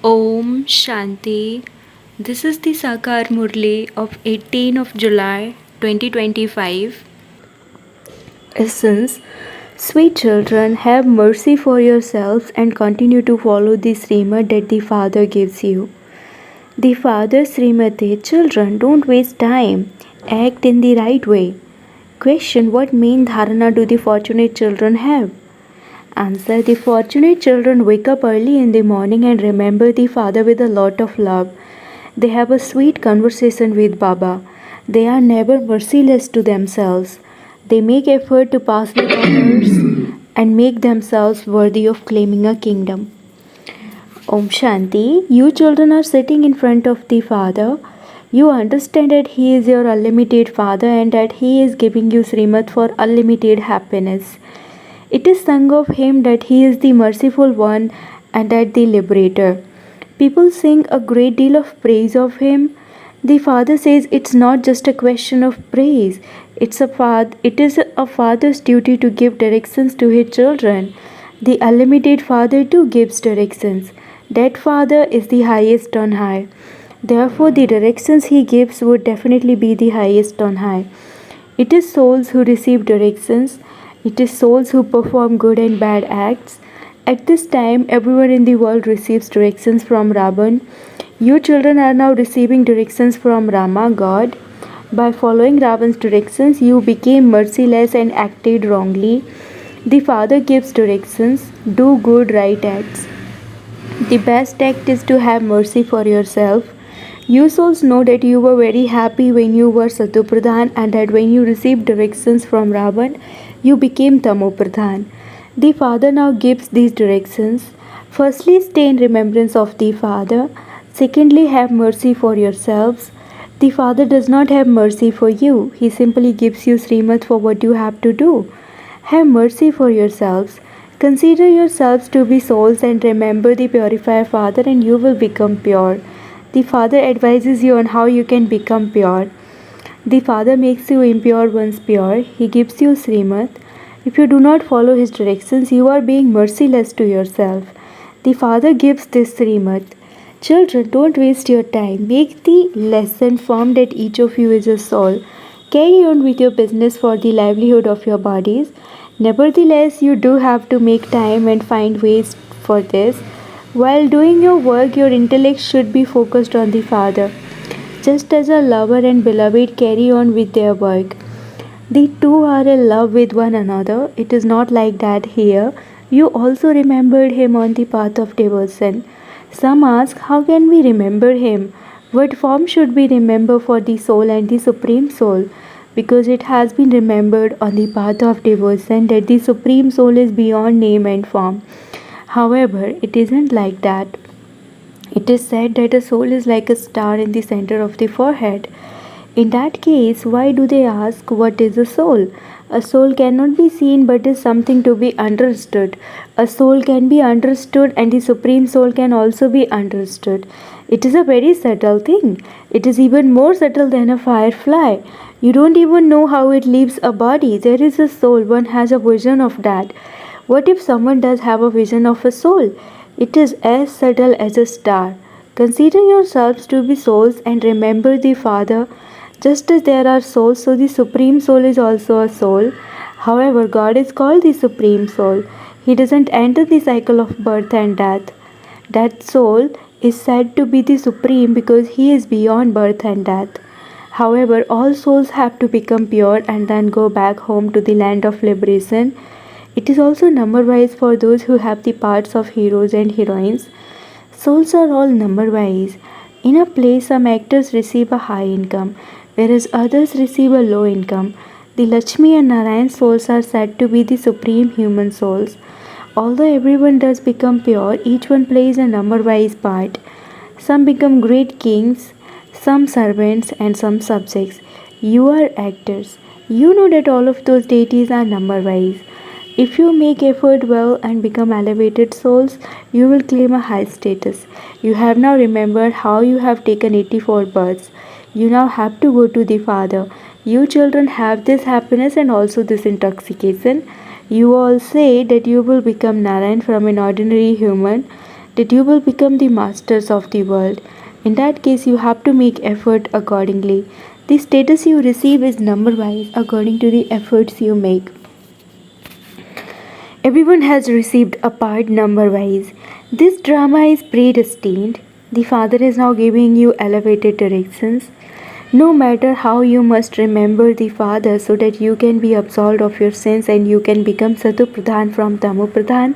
Om Shanti. This is the Sakar Murli of 18 of July 2025. Essence. Sweet children, have mercy for yourselves and continue to follow the Srimad that the Father gives you. The Father Srimati, children, don't waste time. Act in the right way. Question: what main dharana do the fortunate children have? Answer: the fortunate children wake up early in the morning and remember the Father with a lot of love. They have a sweet conversation with Baba. They are never merciless to themselves. They make effort to pass the others and make themselves worthy of claiming a kingdom. Om Shanti. You children are sitting in front of the Father. You understand that He is your unlimited Father and that He is giving you Srimad for unlimited happiness. It is sung of Him that He is the merciful one and that the liberator. People sing a great deal of praise of Him. The Father says it's not just a question of praise. It is a father's duty to give directions to his children. The unlimited Father too gives directions. That Father is the highest on high. Therefore, the directions He gives would definitely be the highest on high. It is souls who receive directions. It is souls who perform good and bad acts. At this time, everyone in the world receives directions from Ravan. You children are now receiving directions from Rama, God. By following Ravan's directions, you became merciless and acted wrongly. The Father gives directions. Do good, right acts. The best act is to have mercy for yourself. You souls know that you were very happy when you were Satupradhan and that when you received directions from Ravan, you became Tamopradhan. The Father now gives these directions. Firstly, stay in remembrance of the Father. Secondly, have mercy for yourselves. The Father does not have mercy for you. He simply gives you Srimad for what you have to do. Have mercy for yourselves. Consider yourselves to be souls and remember the purifier Father and you will become pure. The Father advises you on how you can become pure. The Father makes you impure once pure. He gives you Srimad. If you do not follow His directions, you are being merciless to yourself. The Father gives this Srimad. Children, don't waste your time. Make the lesson firm that each of you is a soul. Carry on with your business for the livelihood of your bodies. Nevertheless, you do have to make time and find ways for this. While doing your work, your intellect should be focused on the Father. Just as a lover and beloved carry on with their work, the two are in love with one another. It is not like that here. You also remembered Him on the path of devotion. Some ask, how can we remember Him? What form should we remember for the soul and the Supreme Soul? Because it has been remembered on the path of devotion that the Supreme Soul is beyond name and form. However, it isn't like that. It is said that a soul is like a star in the center of the forehead. In that case, why do they ask what is a soul? A soul cannot be seen but is something to be understood. A soul can be understood and the Supreme Soul can also be understood. It is a very subtle thing. It is even more subtle than a firefly. You don't even know how it leaves a body. There is a soul, one has a vision of that. What if someone does have a vision of a soul? It is as subtle as a star. Consider yourselves to be souls and remember the Father. Just as there are souls, so the Supreme Soul is also a soul. However, God is called the Supreme Soul. He doesn't enter the cycle of birth and death. That soul is said to be the Supreme because He is beyond birth and death. However, all souls have to become pure and then go back home to the land of liberation. It is also number-wise for those who have the parts of heroes and heroines. Souls are all number-wise. In a play, some actors receive a high income, whereas others receive a low income. The Lakshmi and Narayan souls are said to be the supreme human souls. Although everyone does become pure, each one plays a number-wise part. Some become great kings, some servants, and some subjects. You are actors. You know that all of those deities are number-wise. If you make effort well and become elevated souls, you will claim a high status. You have now remembered how you have taken 84 births. You now have to go to the Father. You children have this happiness and also this intoxication. You all say that you will become Narayan from an ordinary human. that you will become the masters of the world. In that case, you have to make effort accordingly. The status you receive is number wise according to the efforts you make. Everyone has received a part number wise. This drama is predestined. The Father is now giving you elevated directions. No matter how, you must remember the Father so that you can be absolved of your sins and you can become Satu Pradhan from Tamu Pradhan.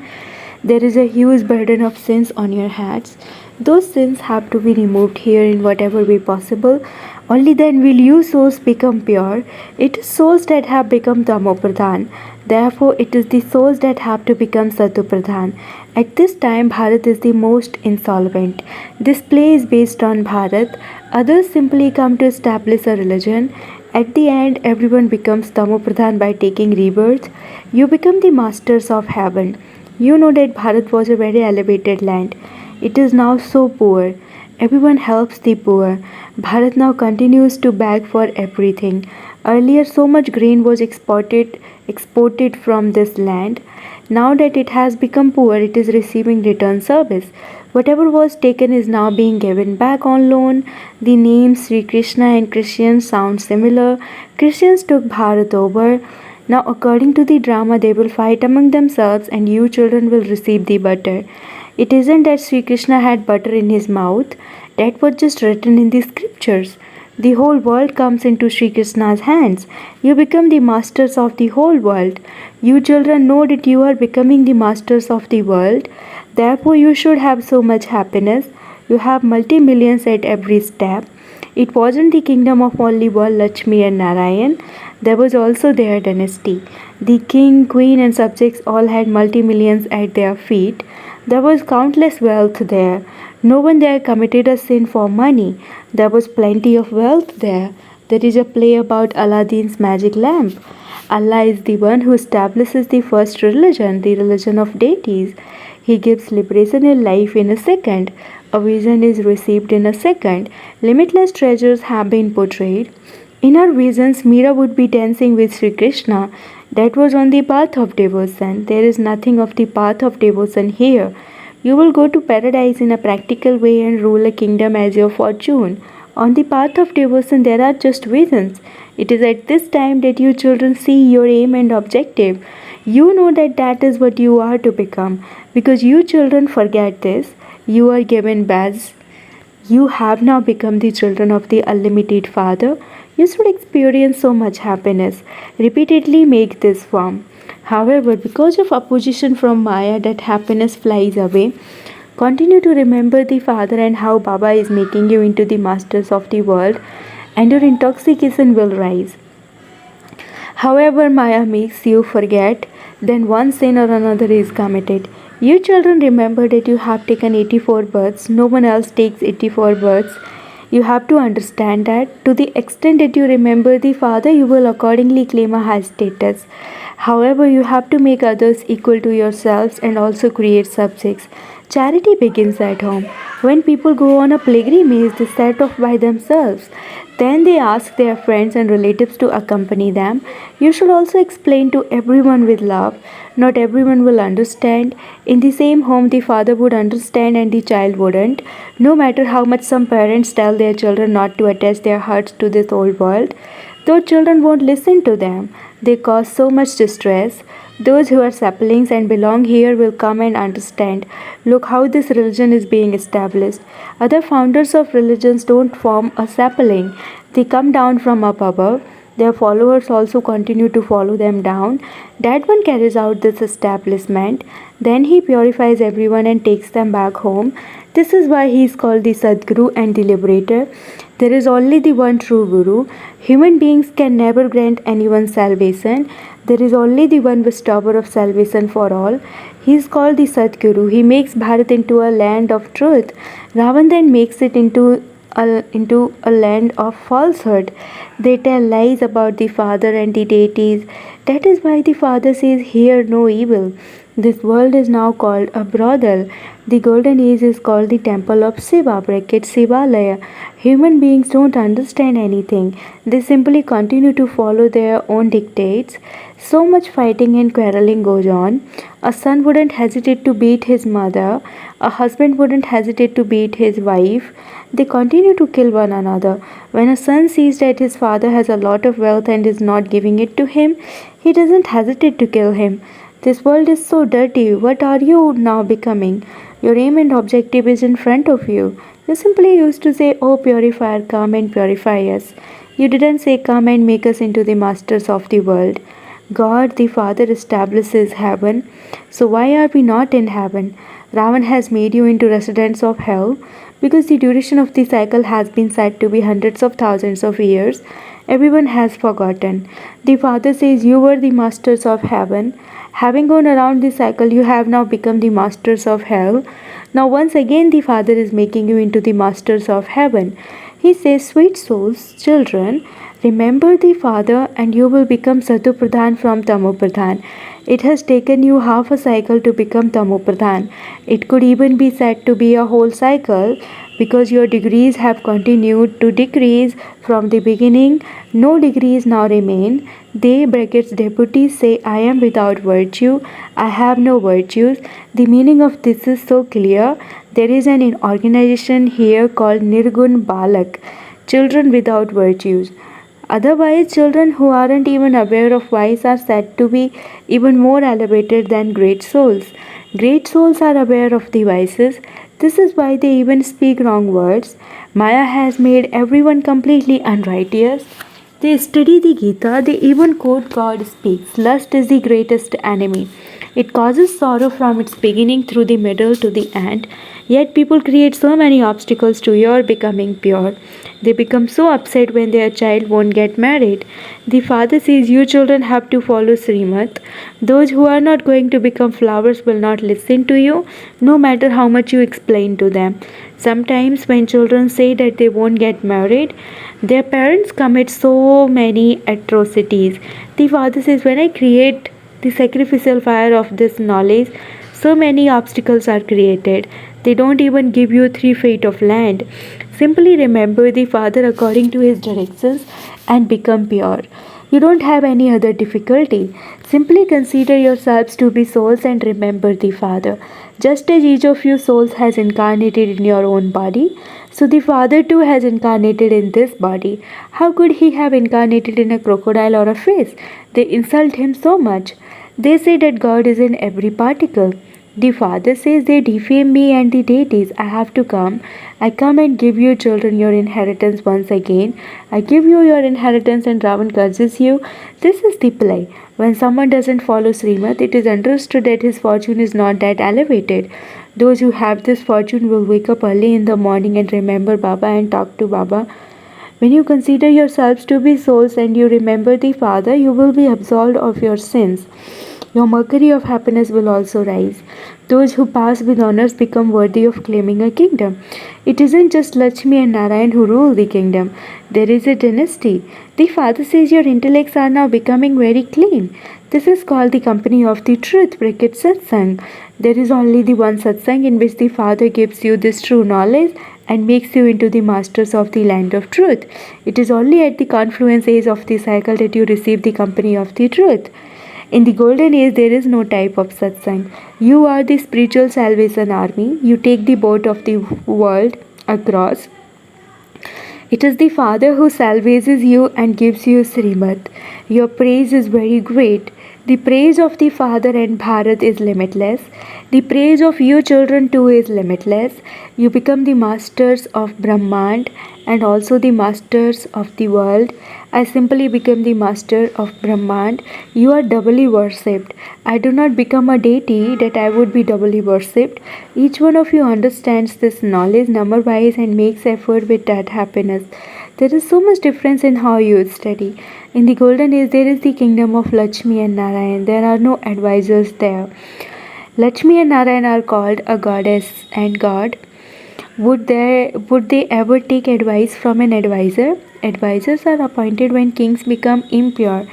There is a huge burden of sins on your heads. Those sins have to be removed here in whatever way possible. Only then will you souls become pure. It is souls that have become Tamopradhan. Therefore, it is the souls that have to become Satupradhan. At this time, Bharat is the most insolvent. This play is based on Bharat. Others simply come to establish a religion. At the end, everyone becomes Tamopradhan by taking rebirth. You become the masters of heaven. You know that Bharat was a very elevated land. It is now so poor. Everyone helps the poor. Bharat now continues to beg for everything. Earlier, so much grain was exported from this land. Now that it has become poor, it is receiving return service. Whatever was taken is now being given back on loan. The names Sri Krishna and Christians sound similar. Christians took Bharat over. Now, according to the drama, they will fight among themselves and you children will receive the butter. It isn't that Sri Krishna had butter in his mouth, that was just written in the scriptures. The whole world comes into Sri Krishna's hands. You become the masters of the whole world. You children know that you are becoming the masters of the world. Therefore, you should have so much happiness. You have multi-millions at every step. It wasn't the kingdom of only one Lakshmi and Narayan. There was also their dynasty. The king, queen, and subjects all had multi-millions at their feet. There was countless wealth there. No one there committed a sin for money. There was plenty of wealth there. There is a play about Aladdin's magic lamp. Allah is the one who establishes the first religion, the religion of deities. He gives liberation in life in a second. A vision is received in a second. Limitless treasures have been portrayed. In our visions, Meera would be dancing with Sri Krishna. That was on the path of devotion. There is nothing of the path of devotion here. You will go to paradise in a practical way and rule a kingdom as your fortune. On the path of devotion, there are just visions. It is at this time that you children see your aim and objective. You know that that is what you are to become. Because you children forget this, you are given badges. You have now become the children of the unlimited Father. You should experience so much happiness. Repeatedly make this form. However, because of opposition from Maya, that happiness flies away. Continue to remember the Father and how Baba is making you into the masters of the world, and your intoxication will rise. However, Maya makes you forget, then one sin or another is committed. You children remember that you have taken 84 births, no one else takes 84 births. You have to understand that to the extent that you remember the Father, you will accordingly claim a high status. However, you have to make others equal to yourselves and also create subjects. Charity begins at home. When people go on a pilgrimage, they set off by themselves. Then they ask their friends and relatives to accompany them. You should also explain to everyone with love. Not everyone will understand. In the same home, the father would understand and the child wouldn't. No matter how much some parents tell their children not to attach their hearts to this old world, those children won't listen to them. They cause so much distress. Those who are saplings and belong here will come and understand. Look how this religion is being established. Other founders of religions don't form a sapling. They come down from up above. Their followers also continue to follow them down. That one carries out this establishment. Then he purifies everyone and takes them back home. This is why he is called the Sadguru and the Liberator. There is only the one true Guru. Human beings can never grant anyone salvation. There is only the one bestower of salvation for all. He is called the Sadguru. He makes Bharat into a land of truth. Ravan then makes it into a land of falsehood. They tell lies about the Father and the deities. That is why the Father says, "Hear no evil." This world is now called a brothel. The golden age is called the temple of Shiva, bracket Shivalaya. Human beings don't understand anything. They simply continue to follow their own dictates. So much fighting and quarreling goes on. A son wouldn't hesitate to beat his mother. A husband wouldn't hesitate to beat his wife. They continue to kill one another. When a son sees that his father has a lot of wealth and is not giving it to him, he doesn't hesitate to kill him. This world is so dirty. What are you now becoming? Your aim and objective is in front of you. You simply used to say, "Oh, purifier, come and purify us." You didn't say, "Come and make us into the masters of the world." God the Father establishes heaven. So why are we not in heaven? Ravan has made you into residents of hell because the duration of the cycle has been said to be hundreds of thousands of years. Everyone has forgotten. The Father says you were the masters of heaven. Having gone around the cycle, you have now become the masters of hell. Now, once again, the Father is making you into the masters of heaven. He says, "Sweet souls, children, remember the Father, and you will become Satupradhan from Tamopradhan." It has taken you half a cycle to become Tamopradhan. It could even be said to be a whole cycle because your degrees have continued to decrease from the beginning. No degrees now remain. They brackets deputies say, "I am without virtue. I have no virtues." The meaning of this is so clear. There is an organization here called Nirgun Balak, children without virtues. Otherwise, children who aren't even aware of vice are said to be even more elevated than great souls. Great souls are aware of the vices. This is why they even speak wrong words. Maya has made everyone completely unrighteous. They study the Gita, they even quote God speaks. Lust is the greatest enemy. It causes sorrow from its beginning through the middle to the end. Yet people create so many obstacles to your becoming pure. They become so upset when their child won't get married. The father says you children have to follow Srimat. Those who are not going to become flowers will not listen to you, no matter how much you explain to them. Sometimes when children say that they won't get married, their parents commit so many atrocities. The father says, when I create the sacrificial fire of this knowledge, so many obstacles are created. They don't even give you 3 feet of land. Simply remember the Father according to His directions and become pure. You don't have any other difficulty. Simply consider yourselves to be souls and remember the Father. Just as each of you souls has incarnated in your own body, so the Father too has incarnated in this body. How could He have incarnated in a crocodile or a fish? They insult Him so much. They say that God is in every particle. The Father says they defame me and the deities. I have to come. I come and give you children your inheritance once again. I give you your inheritance and Ravan curses you. This is the play. When someone doesn't follow Srimad, it is understood that his fortune is not that elevated. Those who have this fortune will wake up early in the morning and remember Baba and talk to Baba. When you consider yourselves to be souls and you remember the Father, you will be absolved of your sins. Your mercury of happiness will also rise. Those who pass with honors become worthy of claiming a kingdom. It isn't just Lakshmi and Narayan who rule the kingdom. There is a dynasty. The Father says your intellects are now becoming very clean. This is called the company of the truth, bracket satsang. There is only the one satsang in which the Father gives you this true knowledge and makes you into the masters of the land of truth. It is only at the confluence age of the cycle that you receive the company of the truth. In the golden age, there is no type of satsang. You are the spiritual salvation army. You take the boat of the world across. It is the Father who salvages you and gives you Srimad. Your praise is very great. The praise of the Father and Bharat is limitless. The praise of you children too is limitless. You become the masters of Brahmand and also the masters of the world. I simply become the master of Brahmand. You are doubly worshipped. I do not become a deity that I would be doubly worshipped. Each one of you understands this knowledge number wise and makes effort with that happiness. There is so much difference in how you study. In the golden age, there is the kingdom of Lakshmi and Narayan. There are no advisors there. Lakshmi and Narayan are called a goddess and God. Would they ever take advice from an advisor? Advisors are appointed when kings become impure.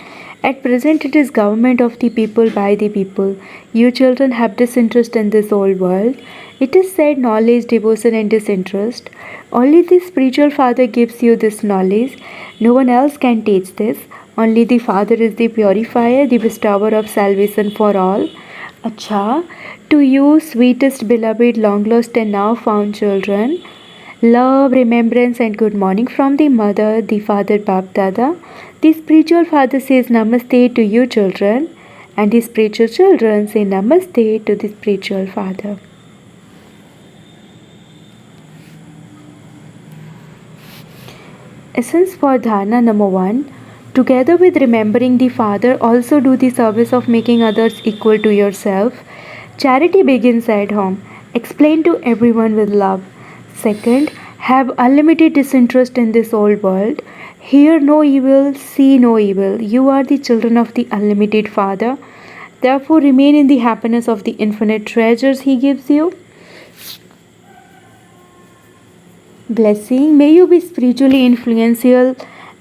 At present, it is government of the people by the people. You children have disinterest in this old world. It is said knowledge, devotion, and disinterest. Only the spiritual father gives you this knowledge. No one else can teach this. Only the Father is the purifier, the bestower of salvation for all. Acha, to you, sweetest, beloved, long lost, and now found children, love, remembrance, and good morning from the mother, the father, Bap Dada. The spiritual father says Namaste to you, children, and the spiritual children say Namaste to the spiritual father. Essence for dharana number 1. Together with remembering the Father, also do the service of making others equal to yourself. Charity begins at home. Explain to everyone with love. Second, have unlimited disinterest in this old world. Hear no evil, see no evil. You are the children of the unlimited Father. Therefore, remain in the happiness of the infinite treasures He gives you. Blessing, may you be spiritually influential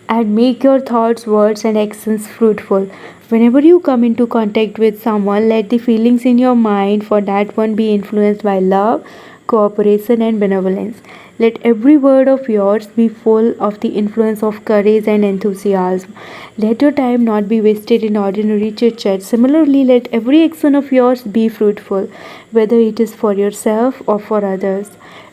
and make your thoughts, words, and actions fruitful. Whenever you come into contact with someone, let the feelings in your mind for that one be influenced by love, cooperation, and benevolence. Let every word of yours be full of the influence of courage and enthusiasm. Let your time not be wasted in ordinary chit chat. Similarly, let every action of yours be fruitful, whether it is for yourself or for others.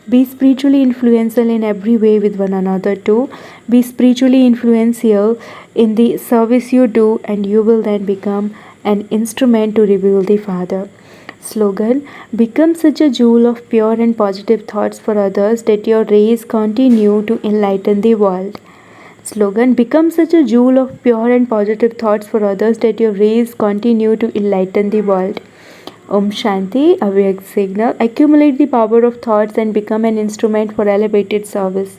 Be spiritually influential in every way with one another too. Be spiritually influential in the service you do, and you will then become an instrument to reveal the Father. Slogan: become such a jewel of pure and positive thoughts for others that your rays continue to enlighten the world. Slogan: become such a jewel of pure and positive thoughts for others that your rays continue to enlighten the world. Om Shanti, Avyakt signal. Accumulate the power of thoughts and become an instrument for elevated service.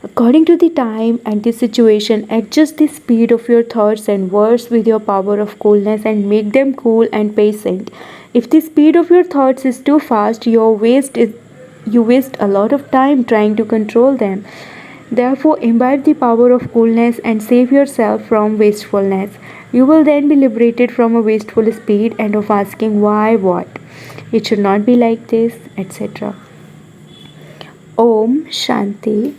According to the time and the situation, adjust the speed of your thoughts and words with your power of coolness and make them cool and patient. If the speed of your thoughts is too fast, you waste a lot of time trying to control them. Therefore, imbibe the power of coolness and save yourself from wastefulness. You will then be liberated from a wasteful speed and of asking why, what. It should not be like this, etc. Om Shanti.